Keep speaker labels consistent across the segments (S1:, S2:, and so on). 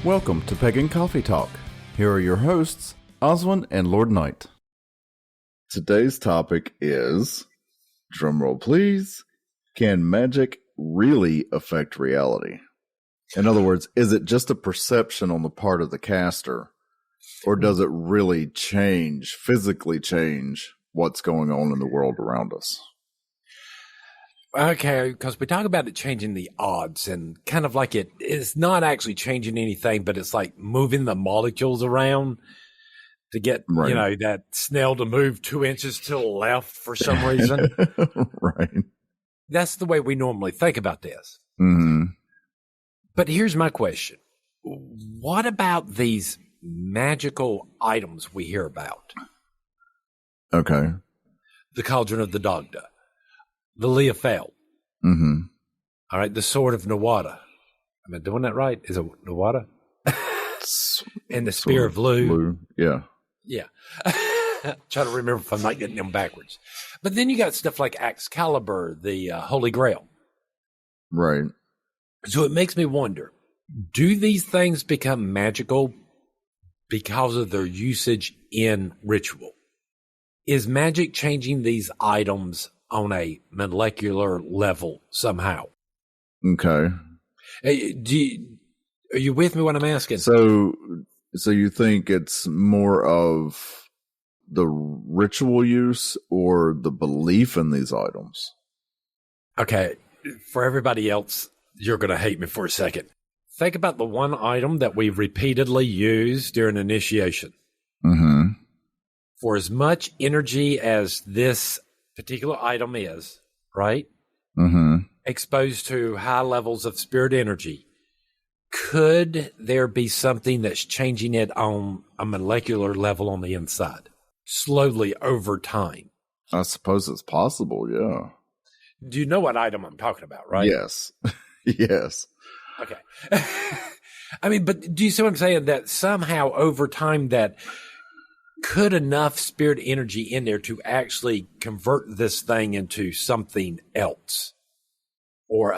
S1: Welcome to Pagan Coffee Talk. Here are your hosts, Oswin and Lord Knight. Today's topic is, drumroll please, can magic really affect reality? In other words, is it just a perception on the part of the caster, or does it really physically change what's going on in the world around us?
S2: Okay, because we talk about it changing the odds and kind of like it is not actually changing anything, but it's like moving the molecules around to get,
S1: Right.
S2: that snail to move 2 inches to the left for some reason.
S1: Right.
S2: That's the way we normally think about this.
S1: Mm-hmm.
S2: But here's my question. What about these magical items we hear about?
S1: Okay.
S2: The Cauldron of the Dagda, the Leofel.
S1: Mm-hmm.
S2: All right, the Sword of Nawada. Am I doing that right? Is it Nawada? And the Spear of Lu.
S1: Yeah.
S2: Yeah. Try to remember if I'm not getting them backwards. But then you got stuff like Excalibur, the Holy Grail.
S1: Right.
S2: So it makes me wonder, do these things become magical because of their usage in ritual? Is magic changing these items on a molecular level somehow?
S1: Okay.
S2: Hey, are you with me when I'm asking?
S1: So you think it's more of the ritual use or the belief in these items?
S2: Okay. For everybody else, you're going to hate me for a second. Think about the one item that we repeatedly use during initiation.
S1: Mm-hmm.
S2: For as much energy as this particular item is, right?
S1: Mm-hmm.
S2: Exposed to high levels of spirit energy, could there be something that's changing it on a molecular level on the inside, slowly over time?
S1: I suppose it's possible, yeah.
S2: Do you know what item I'm talking about, right?
S1: Yes. Yes.
S2: Okay. I mean, but do you see what I'm saying? That somehow over time that could enough spirit energy in there to actually convert this thing into something else, or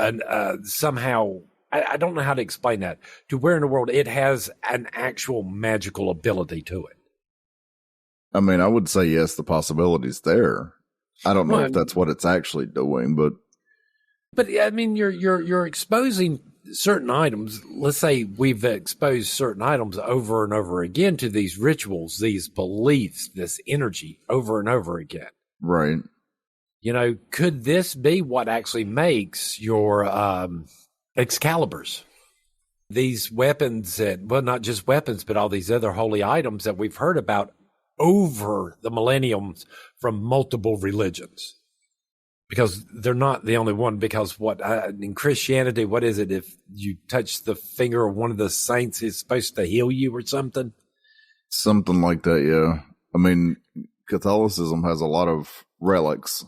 S2: somehow, I don't know how to explain that, to where in the world it has an actual magical ability to it.
S1: I mean, I would say yes, the possibility's there. I don't know if that's what it's actually doing, but
S2: I mean, you're exposing certain items. Let's say we've exposed certain items over and over again to these rituals, these beliefs, this energy over and over again.
S1: Right.
S2: Could this be what actually makes your Excaliburs? These weapons, not just weapons, but all these other holy items that we've heard about over the millenniums from multiple religions. Because they're not the only one, because in Christianity, what is it? If you touch the finger of one of the saints, it's supposed to heal you or something?
S1: Something like that, yeah. I mean, Catholicism has a lot of relics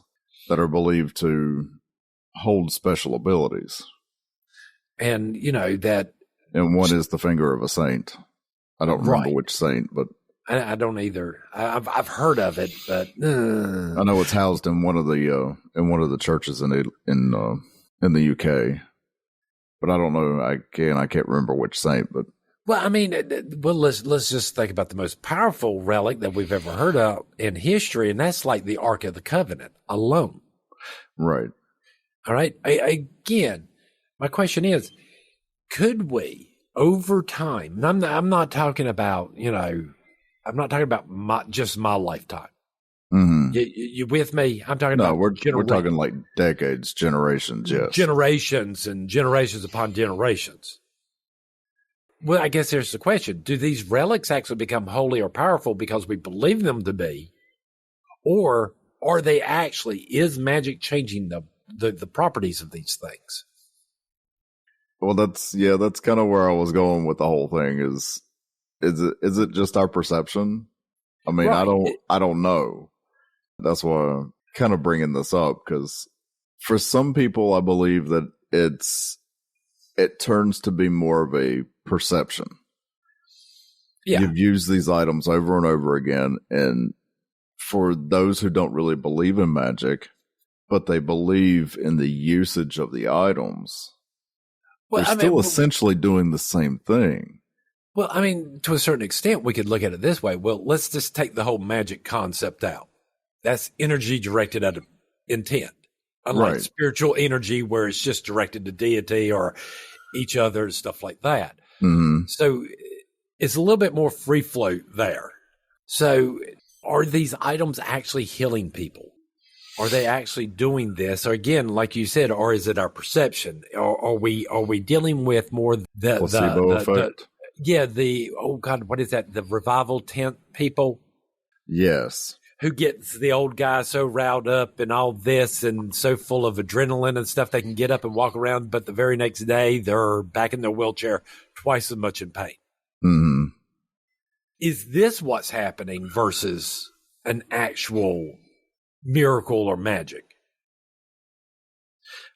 S1: that are believed to hold special abilities.
S2: And, that...
S1: And one is the finger of a saint. I don't remember which saint, but...
S2: I don't either. I've heard of it, but
S1: I know it's housed in one of the churches in the UK, but I don't know. I can't remember which saint. But
S2: let's just think about the most powerful relic that we've ever heard of in history, and that's like the Ark of the Covenant alone.
S1: Right.
S2: All right. Again, my question is: could we, over time? And I'm not talking about I'm not talking about just my lifetime.
S1: Mm-hmm.
S2: You with me? I'm talking about
S1: we're talking like decades, generations, yes.
S2: Generations and generations upon generations. Well, I guess there's the question. Do these relics actually become holy or powerful because we believe them to be? Or are they actually, is magic changing the properties of these things?
S1: Well, that's kind of where I was going with the whole thing is it just our perception? I mean, right. I don't know. That's why I'm kind of bringing this up, because for some people, I believe that it turns to be more of a perception. Yeah. You've used these items over and over again, and for those who don't really believe in magic, but they believe in the usage of the items, they're still essentially doing the same thing.
S2: Well, I mean, to a certain extent, we could look at it this way. Well, let's just take the whole magic concept out. That's energy directed at intent, unlike spiritual energy, where it's just directed to deity or each other, stuff like that.
S1: Mm-hmm.
S2: So it's a little bit more free float there. So are these items actually healing people? Are they actually doing this? Or again, like you said, or is it our perception? Or are we dealing with more
S1: placebo effect?
S2: Oh God, what is that? The revival tent people?
S1: Yes.
S2: Who gets the old guy so riled up and all this and so full of adrenaline and stuff they can get up and walk around, but the very next day they're back in their wheelchair twice as much in pain.
S1: Mm-hmm.
S2: Is this what's happening versus an actual miracle or magic?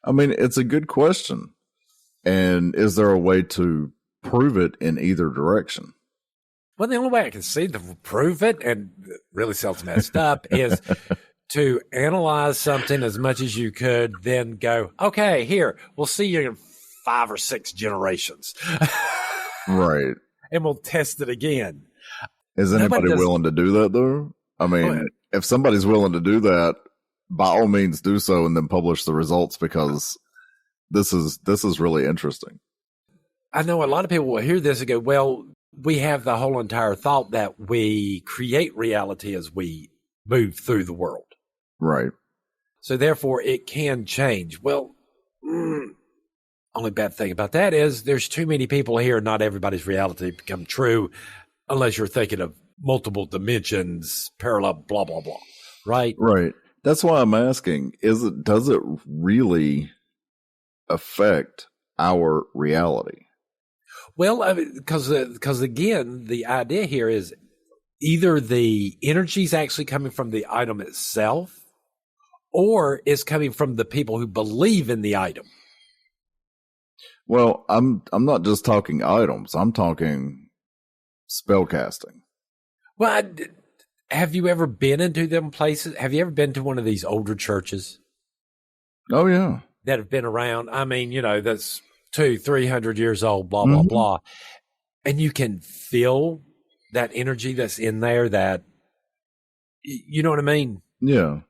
S1: I mean, it's a good question. And is there a way to prove it in either direction?
S2: Well, the only way I can see to prove it, and it really sounds messed up, is to analyze something as much as you could, then go, okay, here, we'll see you in 5 or 6 generations.
S1: Right.
S2: And we'll test it again.
S1: Is anybody willing to do that, though? I mean, if somebody's willing to do that, by all means do so and then publish the results, because this is really interesting.
S2: I know a lot of people will hear this and go, well, we have the whole entire thought that we create reality as we move through the world.
S1: Right.
S2: So therefore it can change. Well, only bad thing about that is there's too many people here. Not everybody's reality become true unless you're thinking of multiple dimensions, parallel, blah, blah, blah. Right.
S1: Right. That's why I'm asking, does it really affect our reality?
S2: Well, because again, the idea here is either the energy is actually coming from the item itself, or it's coming from the people who believe in the item.
S1: Well, I'm not just talking items. I'm talking spell casting.
S2: Well, have you ever been into them places? Have you ever been to one of these older churches?
S1: Oh yeah,
S2: that have been around. I mean, that's 200-300 years old, blah, blah, blah. And you can feel that energy that's in there that, you know what I mean?
S1: Yeah.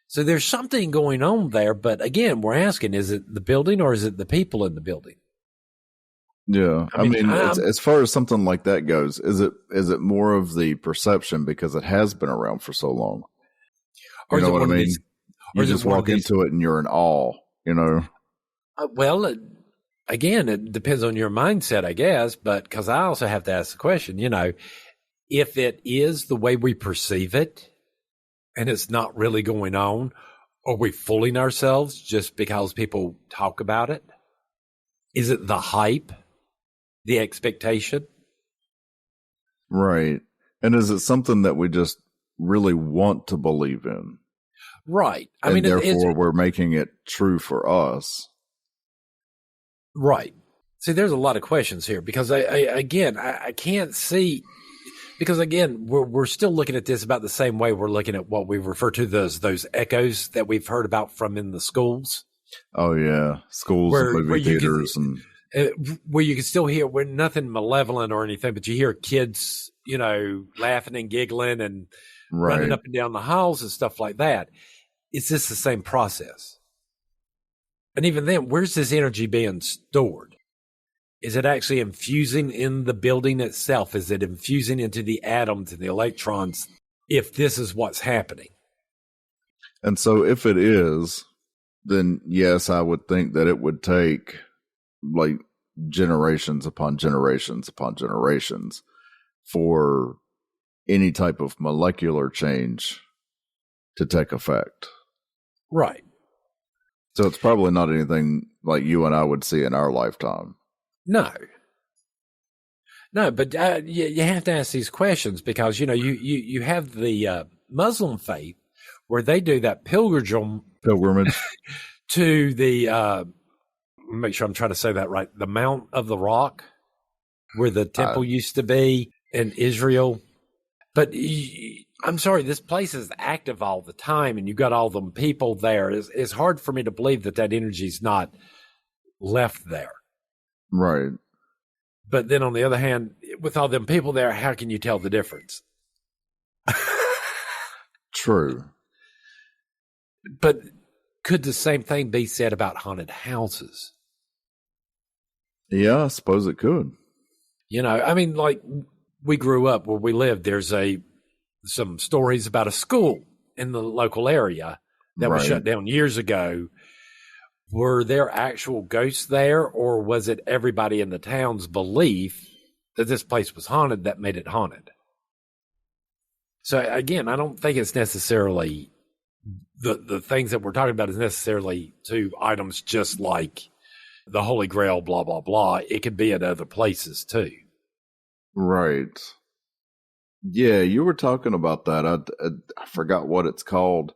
S2: So there's something going on there. But again, we're asking, is it the building or is it the people in the building?
S1: Yeah. I mean as far as something like that goes, is it more of the perception because it has been around for so long? You know what I mean? You just walk into it and you're in awe,
S2: Well, again, it depends on your mindset, I guess, but because I also have to ask the question, if it is the way we perceive it and it's not really going on, are we fooling ourselves just because people talk about it? Is it the hype, the expectation?
S1: Right. And is it something that we just really want to believe in?
S2: Right.
S1: I mean, therefore we're making it true for us.
S2: Right. See, there's a lot of questions here because I can't see, because again, we're still looking at this about the same way we're looking at what we refer to those echoes that we've heard about from in the schools.
S1: Oh yeah. Schools and movie theaters
S2: where you can still hear, we're nothing malevolent or anything, but you hear kids, laughing and giggling and running up and down the halls and stuff like that. Is this the same process? And even then, where's this energy being stored? Is it actually infusing in the building itself? Is it infusing into the atoms and the electrons if this is what's happening?
S1: And so if it is, then yes, I would think that it would take like generations upon generations upon generations for any type of molecular change to take effect.
S2: Right.
S1: So it's probably not anything like you and I would see in our lifetime. No,
S2: but you have to ask these questions because, you have the Muslim faith where they do that pilgrimage to the, make sure I'm trying to say that right, the Mount of the Rock where the temple used to be in Israel. But I'm sorry, this place is active all the time and you got all them people there. It's hard for me to believe that energy's not left there.
S1: Right.
S2: But then on the other hand, with all them people there, how can you tell the difference?
S1: True.
S2: But could the same thing be said about haunted houses?
S1: Yeah, I suppose it could.
S2: You know, I mean, like we grew up where we lived. There's some stories about a school in the local area that was shut down years ago. Were there actual ghosts there, or was it everybody in the town's belief that this place was haunted that made it haunted? So again, I don't think it's necessarily the things that we're talking about is necessarily to items just like the Holy Grail, blah, blah, blah. It could be at other places too.
S1: Right. Yeah, you were talking about that. I forgot what it's called,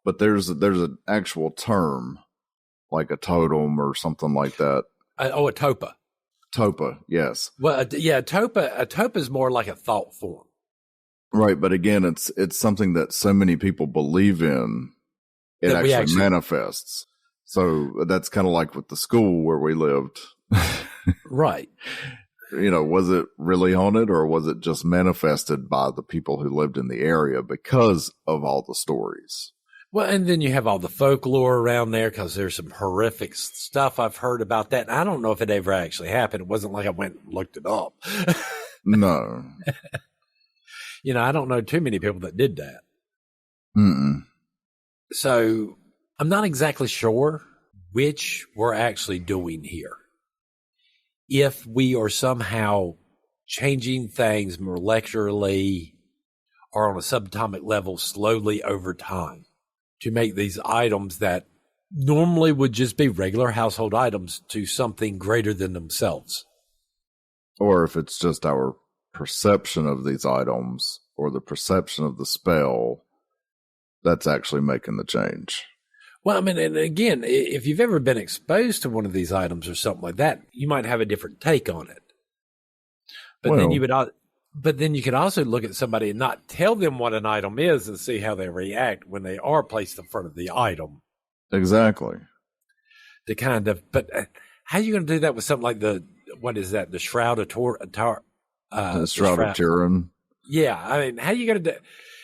S1: but there's an actual term, like a totem or something like that.
S2: A topa.
S1: Topa, yes.
S2: Well, a topa is more like a thought form.
S1: Right, but again, it's something that so many people believe in, it actually manifests. So that's kind of like with the school where we lived.
S2: Right.
S1: You know, was it really haunted, or was it just manifested by the people who lived in the area because of all the stories?
S2: Well, and then you have all the folklore around there because there's some horrific stuff I've heard about that. And I don't know if it ever actually happened. It wasn't like I went and looked it up.
S1: No.
S2: You know, I don't know too many people that did that.
S1: Mm-mm.
S2: So I'm not exactly sure which we're actually doing here. If we are somehow changing things molecularly or on a subatomic level slowly over time to make these items that normally would just be regular household items to something greater than themselves.
S1: Or if it's just our perception of these items or the perception of the spell that's actually making the change.
S2: Well, I mean, and again, if you've ever been exposed to one of these items or something like that, you might have a different take on it. But then you could also look at somebody and not tell them what an item is and see how they react when they are placed in front of the item.
S1: Exactly.
S2: But how are you going to do that with something like the Shroud of
S1: the Shroud of Turin?
S2: Yeah, I mean, how are you going to do?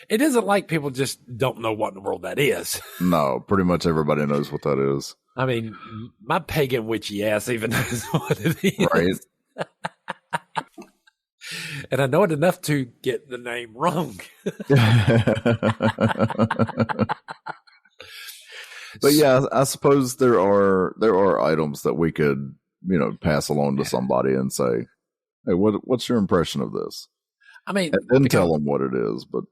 S2: It isn't like people just don't know what in the world that is.
S1: No, pretty much everybody knows what that is.
S2: I mean, my pagan witchy ass even knows what it is.
S1: Right.
S2: And I know it enough to get the name wrong.
S1: But yeah, I suppose there are items that we could, pass along to somebody and say, "Hey, what's your impression of this?"
S2: I mean,
S1: and then tell them what it is. But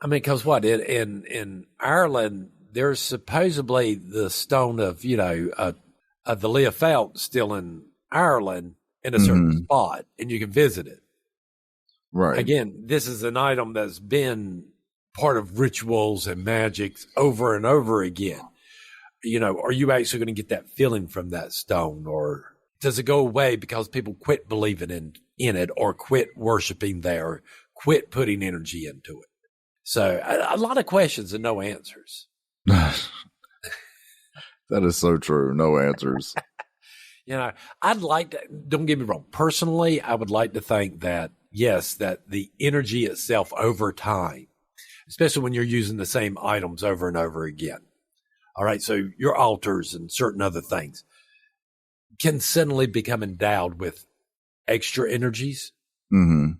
S2: I mean, because what in Ireland, there's supposedly the stone of of the Leah Felt still in Ireland in a certain spot, and you can visit it.
S1: Right.
S2: Again, this is an item that's been part of rituals and magic over and over again. Are you actually going to get that feeling from that stone, or does it go away because people quit believing in it, or quit worshiping there, or quit putting energy into it? So a lot of questions and no answers.
S1: That is so true. No answers.
S2: I'd like to, don't get me wrong. Personally, I would like to think that, yes, that the energy itself over time, especially when you're using the same items over and over again. All right. So your altars and certain other things can suddenly become endowed with extra energies.
S1: Mm-hmm.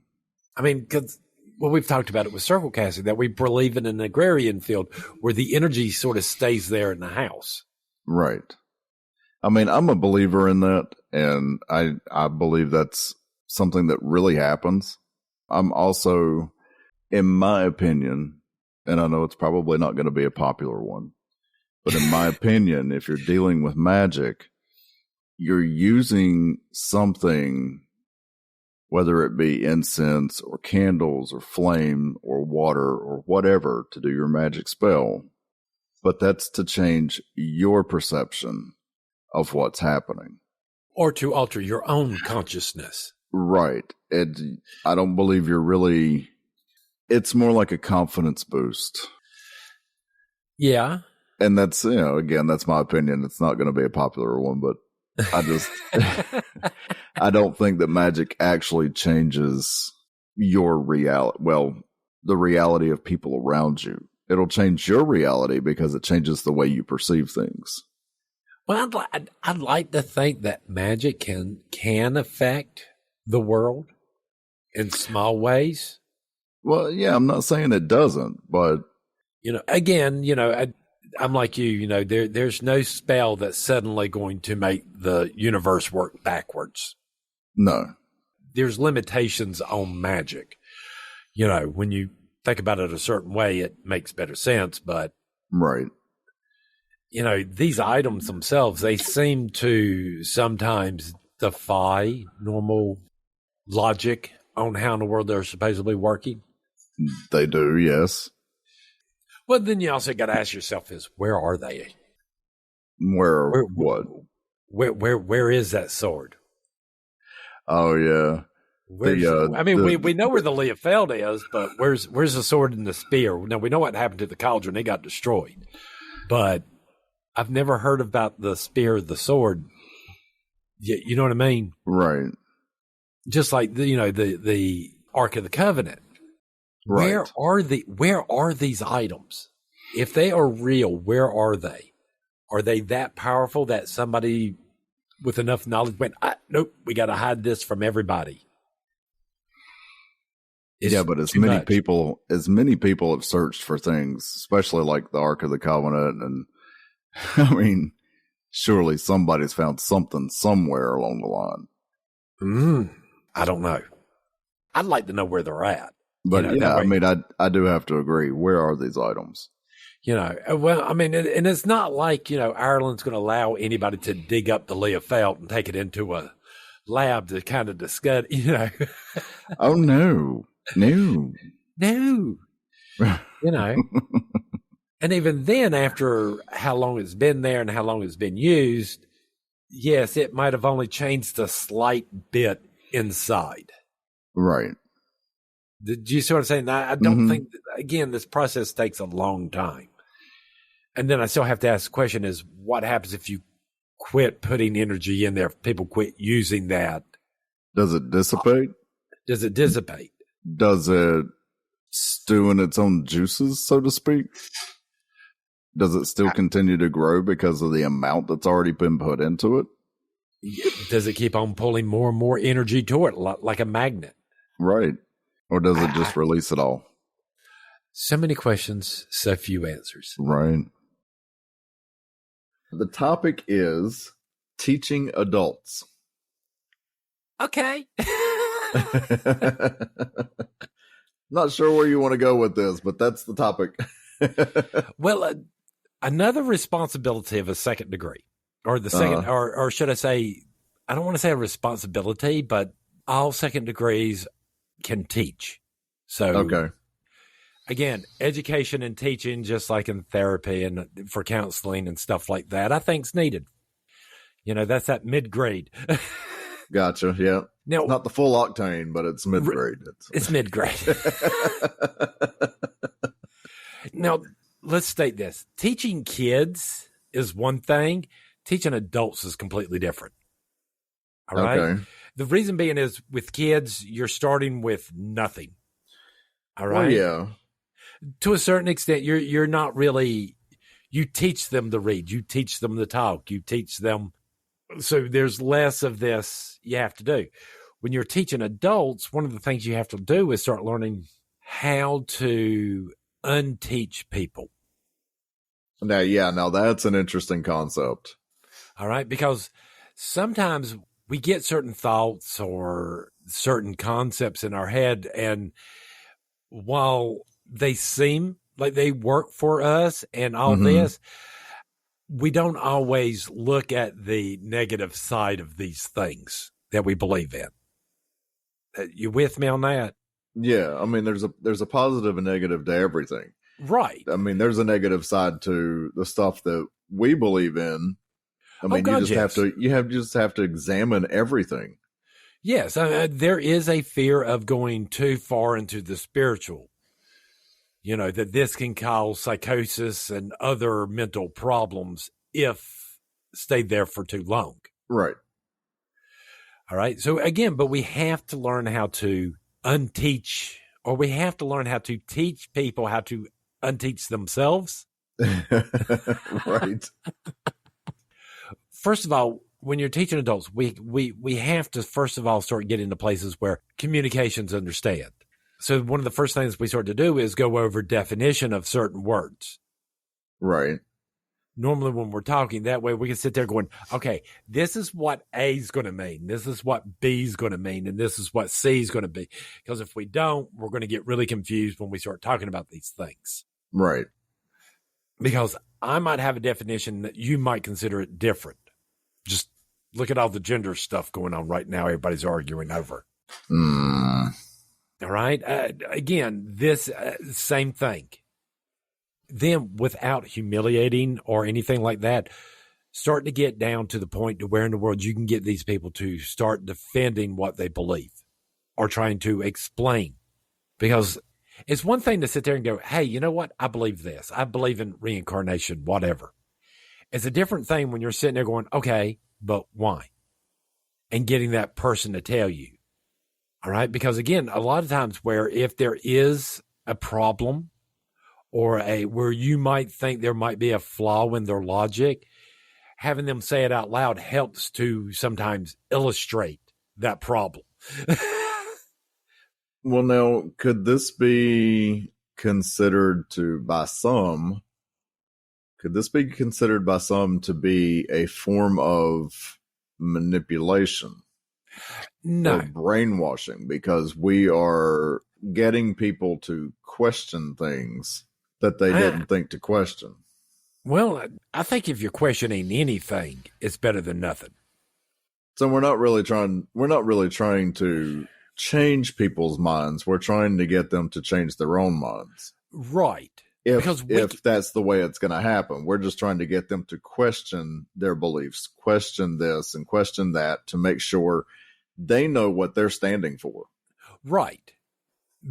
S2: I mean, because we've talked about it with circle casting, that we believe in an agrarian field where the energy sort of stays there in the house.
S1: Right. I mean, I'm a believer in that, and I believe that's something that really happens. I'm also, in my opinion, and I know it's probably not going to be a popular one, but in my opinion, if you're dealing with magic, you're using something, whether it be incense or candles or flame or water or whatever, to do your magic spell, but that's to change your perception of what's happening.
S2: Or to alter your own consciousness.
S1: Right. I don't believe it's more like a confidence boost.
S2: Yeah.
S1: And that's, again, that's my opinion. It's not going to be a popular one, but I just, I don't think that magic actually changes your reality. Well, the reality of people around you. It'll change your reality because it changes the way you perceive things.
S2: Well, I'd like to think that magic can affect the world in small ways.
S1: Well, yeah, I'm not saying it doesn't, but
S2: again, I'm like you. There's no spell that's suddenly going to make the universe work backwards.
S1: No,
S2: there's limitations on magic. When you think about it a certain way, it makes better sense. But
S1: right.
S2: These items themselves, they seem to sometimes defy normal logic on how in the world they're supposedly working.
S1: They do, yes.
S2: Well, then you also got to ask yourself where are they?
S1: Where what?
S2: Where is that sword?
S1: Oh, yeah.
S2: We know where the Leofeld is, but where's the sword and the spear? Now, we know what happened to the cauldron. It got destroyed. But I've never heard about the spear or the sword. You know what I mean?
S1: Right.
S2: Just like the Ark of the Covenant.
S1: Right.
S2: Where are these items? If they are real, where are they? Are they that powerful that somebody with enough knowledge went, nope, we got to hide this from everybody?
S1: But as many people have searched for things, especially like the Ark of the Covenant, and I mean, surely somebody's found something somewhere along the
S2: line. I don't know. I'd like to know where they're at.
S1: But I do have to agree. Where are these items?
S2: Well, I mean, and it's not like, Ireland's going to allow anybody to dig up the Leofeld and take it into a lab to kind of discuss,
S1: Oh, no.
S2: And even then, after how long it's been there and how long it's been used, yes, it might have only changed a slight bit inside.
S1: Right.
S2: Did you see what I'm saying? I don't think, again, this process takes a long time. And then I still have to ask the question is, what happens if you quit putting energy in there, if people quit using that?
S1: Does it dissipate?
S2: Does it dissipate?
S1: Does it stew in its own juices, so to speak? Does it still continue to grow because of the amount that's already been put into it?
S2: Does it keep on pulling more and more energy to it, like a magnet?
S1: Right. Or does it just release it all?
S2: So many questions, so few answers.
S1: Right. The topic is teaching adults.
S2: Okay.
S1: Not sure where you want to go with this, but that's the topic.
S2: Well, another responsibility of a second degree, or the second, or should I say, I don't want to say a responsibility, but all second degrees can teach. So,
S1: okay.
S2: Again, education and teaching, just like in therapy and for counseling and stuff like that, I think is needed. That's that mid-grade.
S1: Gotcha. Yeah.
S2: Now,
S1: not the full octane, but it's mid-grade.
S2: It's mid-grade. Now, let's state this. Teaching kids is one thing. Teaching adults is completely different. All right?
S1: Okay.
S2: The reason being is with kids, you're starting with nothing. All right?
S1: Well, yeah.
S2: To a certain extent, you're not really, you teach them to read. You teach them to talk. You teach them. So there's less of this you have to do. When you're teaching adults, one of the things you have to do is start learning how to unteach people.
S1: Now that's an interesting concept.
S2: All right. Because sometimes we get certain thoughts or certain concepts in our head, and while they seem like they work for us and all this, we don't always look at the negative side of these things that we believe in. You with me on that?
S1: Yeah. I mean, there's a positive and negative to everything.
S2: Right.
S1: I mean, there's a negative side to the stuff that we believe in. I mean, you just have to examine everything.
S2: Yes. There is a fear of going too far into the spiritual, that this can cause psychosis and other mental problems if stayed there for too long.
S1: Right.
S2: All right. So again, but we have to learn how to unteach, or we have to learn how to teach people how to unteach themselves.
S1: Right.
S2: First of all, when you're teaching adults, we have to first of all start getting to places where communications understand. So one of the first things we start to do is go over definition of certain words.
S1: Right.
S2: Normally when we're talking that way, we can sit there going, okay, this is what A is going to mean. This is what B is going to mean. And this is what C is going to be. Because if we don't, we're going to get really confused when we start talking about these things.
S1: Right.
S2: Because I might have a definition that you might consider it different. Just look at all the gender stuff going on right now. Everybody's arguing over. All right. Again, this same thing. Then without humiliating or anything like that, starting to get down to the point to where in the world you can get these people to start defending what they believe or trying to explain. Because it's one thing to sit there and go, hey, you know what? I believe this. I believe in reincarnation, whatever. It's a different thing when you're sitting there going, okay, but why? And getting that person to tell you. All right. Because again, a lot of times where if there is a problem, or where you might think there might be a flaw in their logic, having them say it out loud helps to sometimes illustrate that problem.
S1: Well, now, could this be considered by some to be a form of manipulation?
S2: No.
S1: Or brainwashing, because we are getting people to question things that they didn't think to question.
S2: Well, I think if you're questioning anything, it's better than nothing.
S1: So we're not really trying to change people's minds. We're trying to get them to change their own minds.
S2: Right.
S1: If that's the way it's going to happen, we're just trying to get them to question their beliefs, question this and question that, to make sure they know what they're standing for.
S2: Right.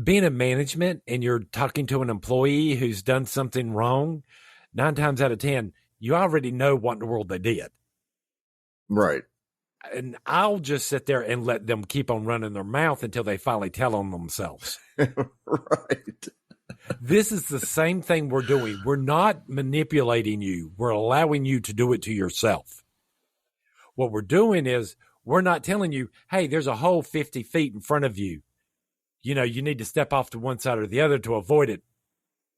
S2: Being in management and you're talking to an employee who's done something wrong, 9 times out of 10, you already know what in the world they did.
S1: Right.
S2: And I'll just sit there and let them keep on running their mouth until they finally tell on themselves.
S1: Right.
S2: This is the same thing we're doing. We're not manipulating you. We're allowing you to do it to yourself. What we're doing is we're not telling you, hey, there's a hole 50 feet in front of you. You know, you need to step off to one side or the other to avoid it.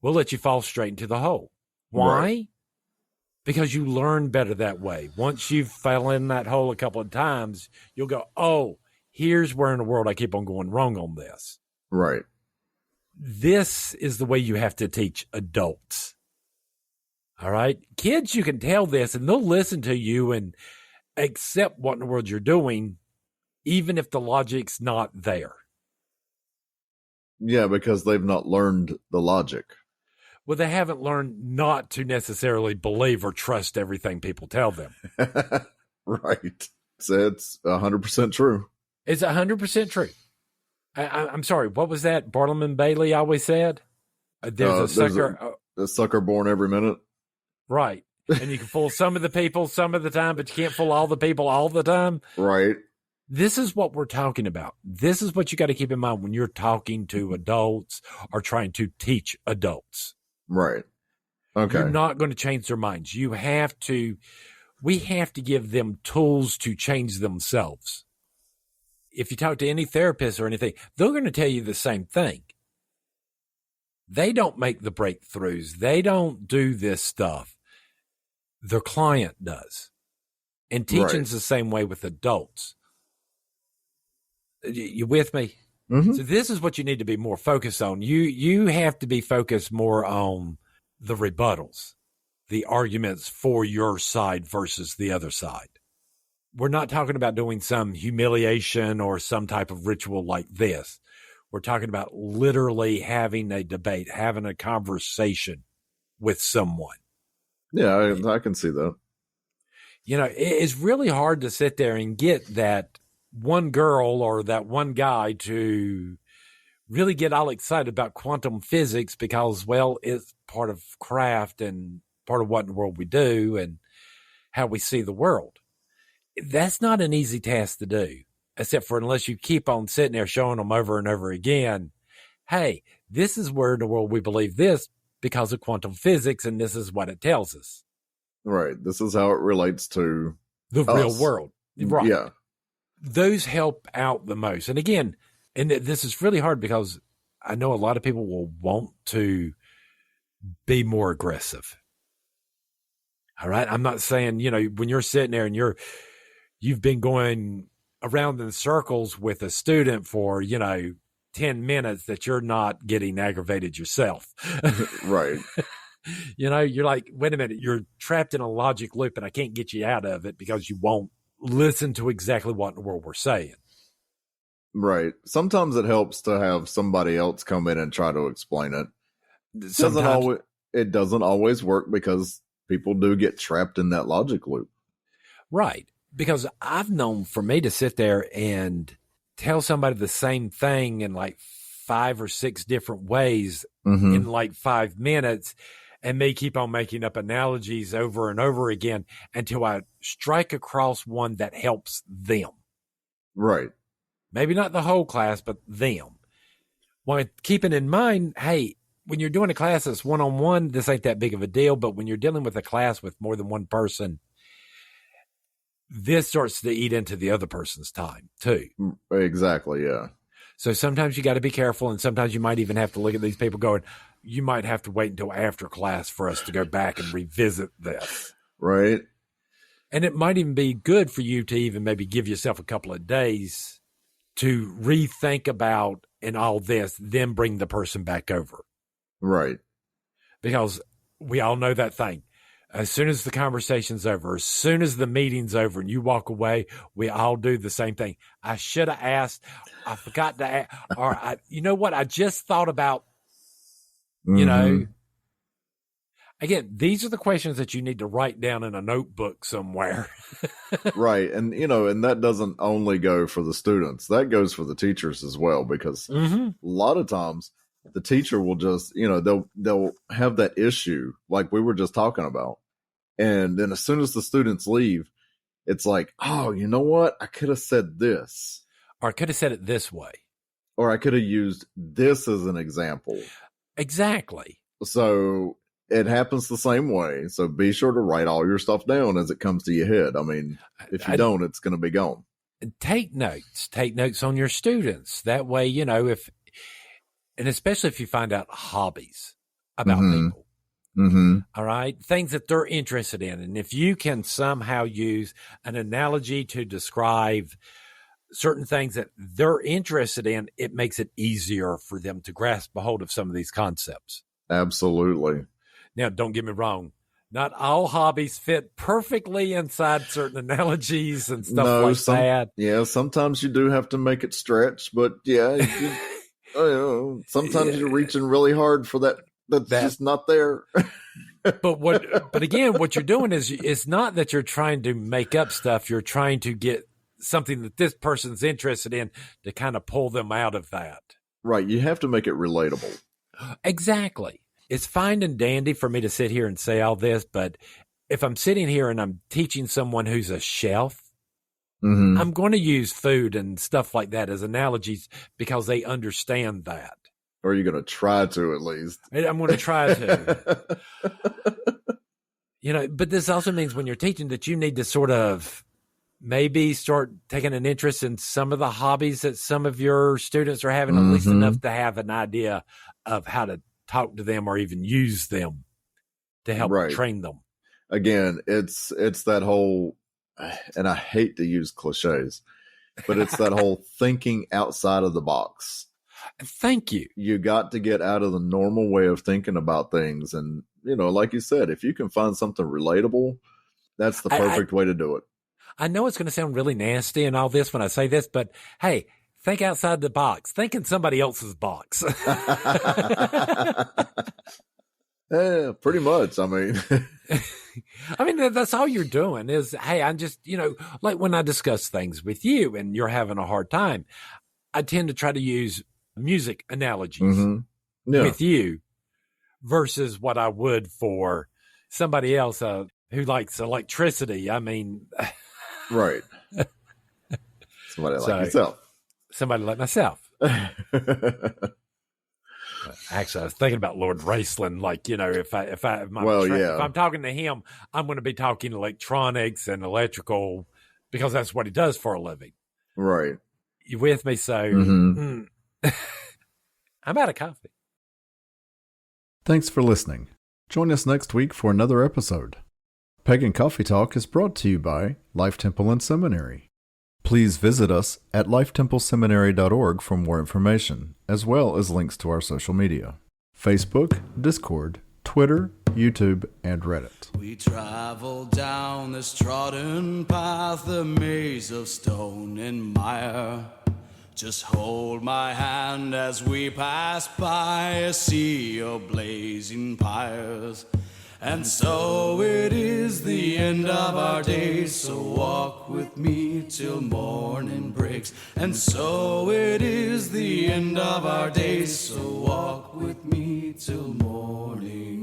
S2: We'll let you fall straight into the hole. Why? Right. Because you learn better that way. Once you've fell in that hole a couple of times, you'll go, oh, here's where in the world I keep on going wrong on this.
S1: Right.
S2: This is the way you have to teach adults. All right. Kids, you can tell this and they'll listen to you and accept what in the world you're doing, even if the logic's not there.
S1: Yeah, because they've not learned the logic.
S2: Well, they haven't learned not to necessarily believe or trust everything people tell them.
S1: Right. So it's 100% true.
S2: It's 100% true. I'm sorry. What was that Barnum Bailey always said? There's
S1: a sucker born every minute.
S2: Right. And you can fool some of the people some of the time, but you can't fool all the people all the time.
S1: Right.
S2: This is what we're talking about. This is what you got to keep in mind when you're talking to adults or trying to teach adults.
S1: Right. Okay.
S2: You're not going to change their minds. We have to give them tools to change themselves. If you talk to any therapist or anything, they're going to tell you the same thing. They don't make the breakthroughs. They don't do this stuff. Their client does. And teaching's the same way with adults. You with me?
S1: Mm-hmm.
S2: So this is what you need to be more focused on. You have to be focused more on the rebuttals, the arguments for your side versus the other side. We're not talking about doing some humiliation or some type of ritual like this. We're talking about literally having a debate, having a conversation with someone.
S1: Yeah, I can see that.
S2: You know, it's really hard to sit there and get that one girl or that one guy to really get all excited about quantum physics because, well, it's part of craft and part of what in the world we do and how we see the world. That's not an easy task to do, except for unless you keep on sitting there showing them over and over again, hey, this is where in the world we believe this because of quantum physics, and this is what it tells us.
S1: Right. This is how it relates to
S2: the real world. Right.
S1: Yeah.
S2: Those help out the most. And again, and this is really hard because I know a lot of people will want to be more aggressive. All right. I'm not saying, when you're sitting there and you've been going around in circles with a student for, 10 minutes that you're not getting aggravated yourself.
S1: Right.
S2: You're like, wait a minute, you're trapped in a logic loop and I can't get you out of it because you won't listen to exactly what in the world we're saying.
S1: Right. Sometimes it helps to have somebody else come in and try to explain it. It doesn't always work because people do get trapped in that logic loop.
S2: Right. Because I've known for me to sit there and tell somebody the same thing in like 5 or 6 different ways in like 5 minutes, and me keep on making up analogies over and over again until I strike across one that helps them.
S1: Right.
S2: Maybe not the whole class, but them. Well, keeping in mind, hey, when you're doing a class that's one-on-one, this ain't that big of a deal. But when you're dealing with a class with more than one person, this starts to eat into the other person's time too.
S1: Exactly. Yeah.
S2: So sometimes you got to be careful. And sometimes you might even have to look at these people going, you might have to wait until after class for us to go back and revisit this.
S1: Right.
S2: And it might even be good for you to even maybe give yourself a couple of days to rethink about and all this, then bring the person back over.
S1: Right.
S2: Because we all know that thing. As soon as the conversation's over, as soon as the meeting's over and you walk away, we all do the same thing. I should have asked. I forgot to ask. Or, you know what? I just thought about, Again, these are the questions that you need to write down in a notebook somewhere.
S1: Right. And, and that doesn't only go for the students. That goes for the teachers as well, because a lot of times the teacher will just, they'll have that issue like we were just talking about. And then as soon as the students leave, it's like, oh, you know what? I could have said this.
S2: Or I could have said it this way.
S1: Or I could have used this as an example.
S2: Exactly.
S1: So it happens the same way. So be sure to write all your stuff down as it comes to your head. I mean, if you don't, it's going to be gone.
S2: Take notes. Take notes on your students. That way, and especially if you find out hobbies about people. All right. Things that they're interested in. And if you can somehow use an analogy to describe certain things that they're interested in, it makes it easier for them to grasp a hold of some of these concepts.
S1: Absolutely.
S2: Now, don't get me wrong. Not all hobbies fit perfectly inside certain analogies and stuff that.
S1: Yeah, sometimes you do have to make it stretch, but yeah, sometimes you're reaching really hard for that. That's just not there.
S2: But again, what you're doing is it's not that you're trying to make up stuff. You're trying to get something that this person's interested in to kind of pull them out of that.
S1: Right. You have to make it relatable.
S2: Exactly. It's fine and dandy for me to sit here and say all this, but if I'm sitting here and I'm teaching someone who's a chef, I'm going to use food and stuff like that as analogies because they understand that.
S1: Or you're going to try to, at least.
S2: I'm going to try to. But this also means when you're teaching that you need to sort of maybe start taking an interest in some of the hobbies that some of your students are having, at least enough to have an idea of how to talk to them or even use them to help train them.
S1: Again, it's that whole, and I hate to use cliches, but it's that whole thinking outside of the box.
S2: Thank you.
S1: You got to get out of the normal way of thinking about things. And, like you said, if you can find something relatable, that's the perfect way to do it.
S2: I know it's going to sound really nasty and all this when I say this, but hey, think outside the box. Think in somebody else's box.
S1: Yeah, pretty much. I mean,
S2: that's all you're doing is, hey, I'm just, like when I discuss things with you and you're having a hard time, I tend to try to use music analogies with you versus what I would for somebody else who likes electricity. I mean,
S1: Right. Somebody like yourself.
S2: Somebody like myself. Actually, I was thinking about Lord Raceland. Like, if I'm talking to him, I'm going to be talking electronics and electrical because that's what he does for a living.
S1: Right.
S2: You with me? So I'm out of coffee.
S3: Thanks for listening. Join us next week for another episode. Pagan Coffee Talk is brought to you by Life Temple and Seminary. Please visit us at lifetempleseminary.org for more information, as well as links to our social media: Facebook, Discord, Twitter, YouTube, and Reddit.
S4: We travel down this trodden path, a maze of stone and mire. Just hold my hand as we pass by a sea of blazing pyres. And so it is the end of our days, so walk with me till morning breaks. And so it is the end of our days, so walk with me till morning